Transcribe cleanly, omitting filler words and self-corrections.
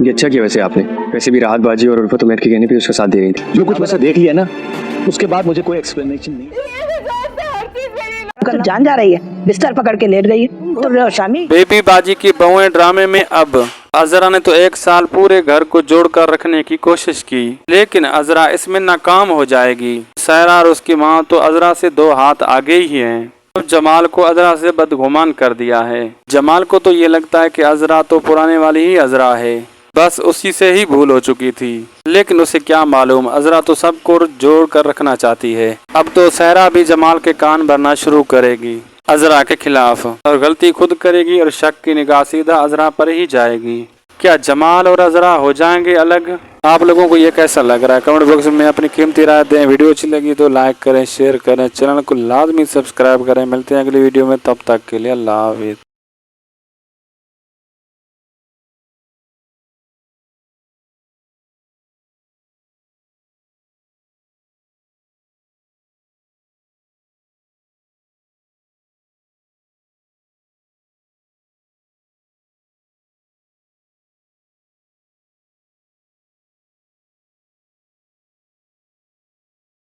ये अच्छा किया वैसे आपने। वैसे भी राहत बाजी और उल्फत उमर के कहने पे उसका साथ दे रही थी। जो कुछ वैसा देख लिया ना, उसके बाद मुझे कोई एक्सप्लेनेशन नहीं। जान जा रही है, बिस्तर पकड़ के लेट गई है। शामी बेबी बाजी की बहुएं ड्रामे में अब अजरा ने तो 1 साल पूरे घर को जोड़कर रखने की कोशिश की, लेकिन अजरा इसमें नाकाम हो जाएगी। सहरा और उसकी माँ तो अजरा से 2 हाथ आगे ही हैं। अब जमाल को अजरा से बदगुमान कर दिया है। जमाल को तो ये लगता है कि अजरा तो पुराने वाली ही अजरा है, बस उसी से ही भूल हो चुकी थी। लेकिन उसे क्या मालूम, अजरा तो सबको जोड़ कर रखना चाहती है। अब तो सहरा भी जमाल के कान भरना शुरू करेगी अजरा के खिलाफ, और गलती खुद करेगी और शक की निगाह सीधा अजरा पर ही जाएगी। क्या जमाल और अजरा हो जाएंगे अलग? आप लोगों को ये कैसा लग रहा है? कमेंट बॉक्स में अपनी कीमती राय दें। वीडियो अच्छी लगी तो लाइक करें, शेयर करें, चैनल को लाजमी सब्सक्राइब करें। मिलते हैं अगली वीडियो में, तब तक के लिए अल्लाह हाफिज़।